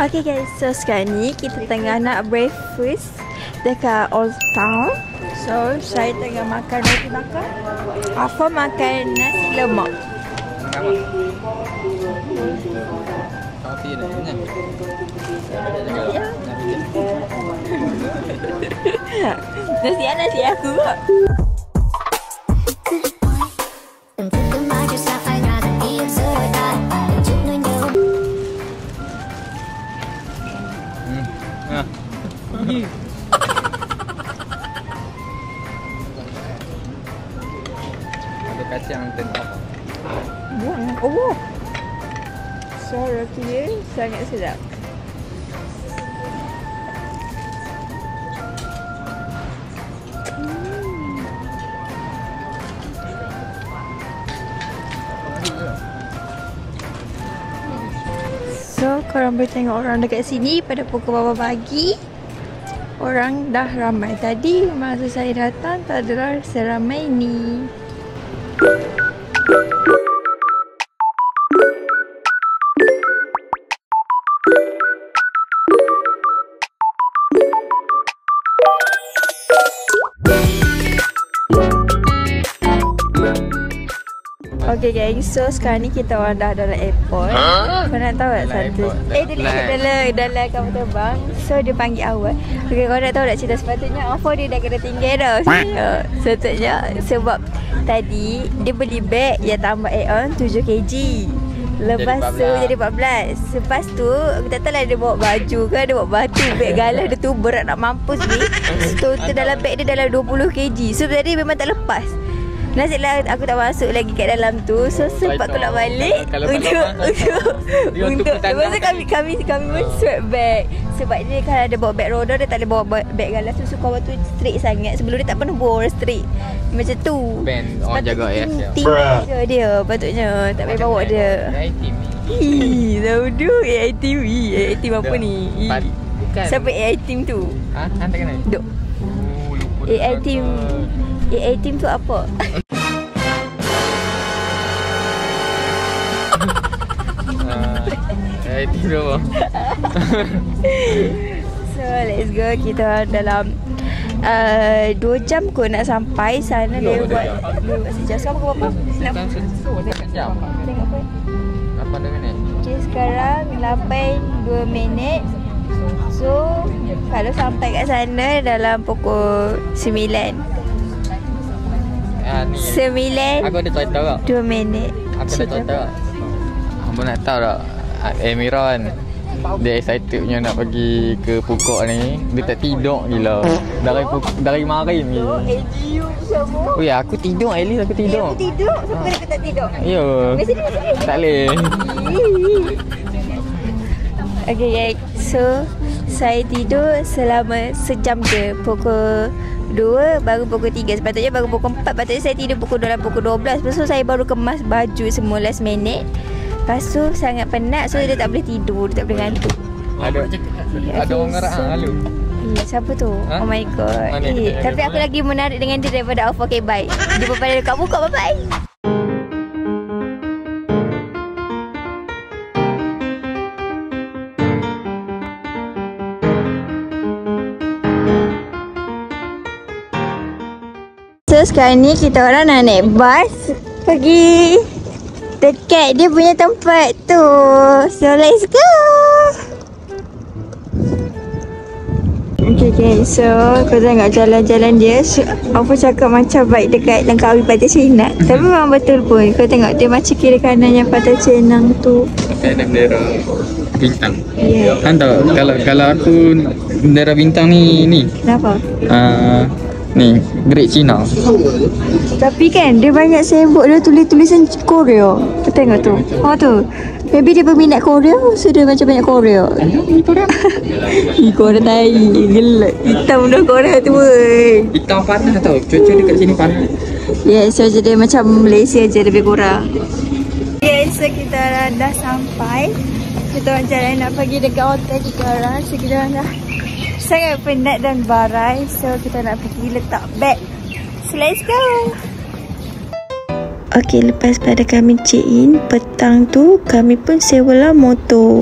Okay guys, so sekarang ni kita tengah nak breakfast dekat Old Town. So saya tengah makan roti bakar, Afa makan nasi lemak. Nasi aku kok. Ada kacang tentang. Oh. So roti dia sangat sedap. So korang boleh tengok orang dekat sini pada pukul berapa pagi. Orang dah ramai. Tadi masa saya datang tak adalah seramai ni. Okay guys, so sekarang ni kita orang dah dalam airport. Kau nak tahu tak satu? Dalam kapal terbang. So dia panggil awal. Okay, kau nak tahu tak cerita sepatutnya Afa dia dah kena tinggal dah. Sepatutnya sebab tadi dia beli beg yang tambah add-on 7 kg. Lepas tu jadi 14. Lepas tu aku tak tahu lah dia bawa baju ke, dia bawa batu, beg galah dia tu berat nak mampus ni. Total dalam beg dia dalam 20 kg. So tadi memang tak lepas. Nasiblah aku tak masuk lagi kat dalam tu. So sempat aku nak balik untuk masa kami pun sweat bag. Sebab dia kalau ada bawa beg roda, dia tak boleh bawa beg galas. So kawan tu straight sangat. Sebelum dia tak pernah bawa straight macam tu. Band orang jaga ya. Tim dia patutnya tak payah bawa dia. Tahu tu AI team. AI team apa ni? Bukan. Siapa AI team tu? Ha? Hantar kan? Duk. AI team tu apa? Itu berapa? So let's go. Kita dalam 2 jam kot nak sampai sana. Lewat sejam. Sekarang pukul berapa? Jam. Tengok apa? 8 minit. Okay, sekarang 8:02 minit. So kalau sampai kat sana dalam pukul 9. 9. Aku ada cerita tak? 2 minit. Aku ada cerita tak? Abang nak tahu tak? Emiron dia excited punya nak pergi ke Pukok ni. Dia tak tidur gila. Dari malam ni. Oh ya, aku tidur. At least aku tidur. Aku tidur? Sampai aku tak tidur? Ya. Tak boleh. Okay guys, so saya tidur selama sejam je. Pukul 2 baru pukul 3. Sepatutnya baru pukul 4. Patutnya saya tidur dalam pukul 12. Lepas tu saya baru kemas baju semua last minute. Lepas tu sangat penat. So dia tak boleh tidur. Dia tak boleh ngantuk. Ada orang ngerak lalu. Siapa tu? Ha? Oh my god. Tapi aku lagi menarik dengan dia daripada Alpha. Okay, bye. Jumpa pada dekat Pukok. Bye-bye. So sekarang ni kita orang nak naik bas pergi dekat dia punya tempat tu. So let's go. Okay guys, so kau tengok jalan-jalan dia. Apa cakap macam baik dekat Langkawi Pantai Chinang. Tapi memang betul pun. Kau tengok dia macam kiri kanan yang Pantai Chinang tu. Ada bendera bintang. Ya. Kan tahu kalau aku bendera bintang ni. Kenapa? Ni Great China. Tapi kan dia banyak sembok dia tulis-tulisan Korea. Kau tengok tu. Tu. Maybe dia berminat Korea. So dia macam banyak Korea. Itu dah. Korea tai. Gelap. Hitam dah Korea tu weh. Hitam panas tau. Cuaca dekat sini panas. Yes, so jadi macam Malaysia je lebih kurang. Yes, so kita dah sampai. Kita orang jalan nak pergi dekat hotel kita orang. So kita orang dah sangat penat dan barai. So kita nak pergi letak beg. So let's go. Okay, lepas pada kami check in petang tu, kami pun sewalah motor.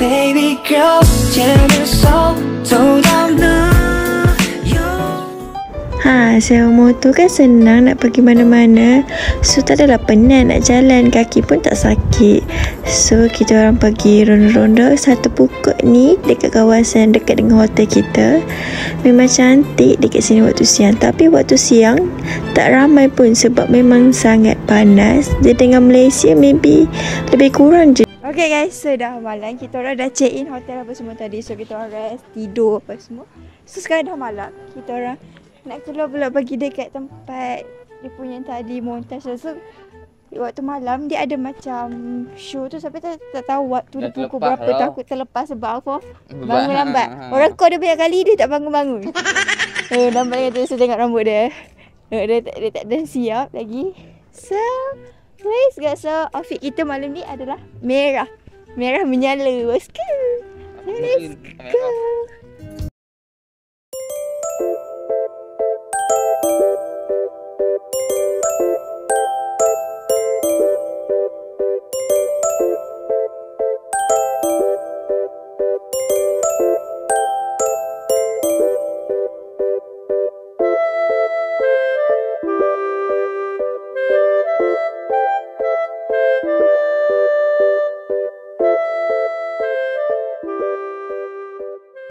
baby girl 재밌어 또 담는 sewa motor kan senang nak pergi mana-mana. So tak adalah penat nak jalan, kaki pun tak sakit. So kita orang pergi ronda-ronda satu pokok ni dekat kawasan dekat dengan hotel kita. Memang cantik dekat sini waktu siang. Tapi waktu siang tak ramai pun sebab memang sangat panas. Jadi dengan Malaysia maybe lebih kurang je. Okay guys, so dah malam. Kita orang dah check in hotel apa semua tadi. So kita orang rest, tidur apa semua. So sekarang dah malam. Kita orang nak keluar pula pergi dekat tempat dia punya tadi montaj. So waktu malam dia ada macam show tu sampai tak tahu waktu dia pukul berapa lah. Takut terlepas sebab apa bangun lambat. Orang call dia banyak kali dia tak bangun-bangun. Lambat kata saya tengok rambut dia. Dia tak ada siap lagi. So let's go. So outfit kita malam ni adalah merah. Merah menyala. Let's go. Let's go.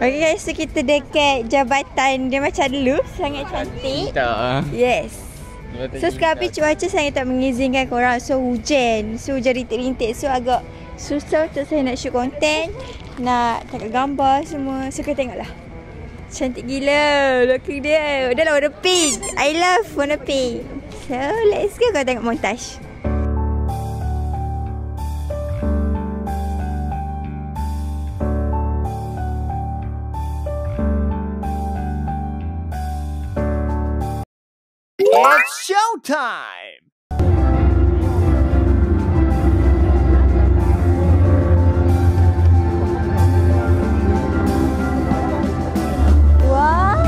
Okay guys, so kita dekat jabatan dia macam dulu. Sangat cantik. Yes. So sekarang cuaca sangat tak mengizinkan korang. So hujan. So hujan rintik-rintik. So agak susah untuk saya nak shoot konten, nak tangkap gambar semua. So kita tengoklah. Cantik gila looking dia. Dah lah warna pink. I love warna pink. So let's go kau tengok montaj. It's showtime! Wow!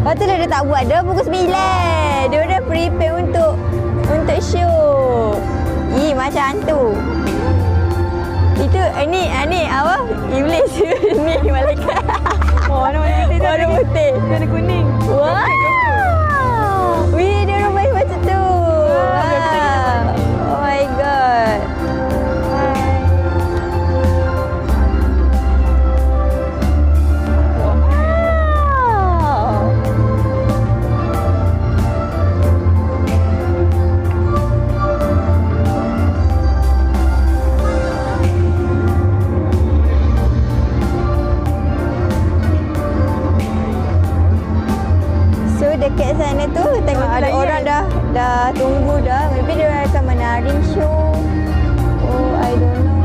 Patutlah dia tak buat dah pukul 9. Dia dah prepare untuk show. Macam hantu. Itu ni apa? Iblis ni malaikat. Warna putih. Warna putih. Warna kuning. Wow. Wih, dia orang baik macam tu. Oh my god. Dekat sana tu tengok ada orang dah tunggu dah. Maybe dia akan menarik show. Oh, I don't know.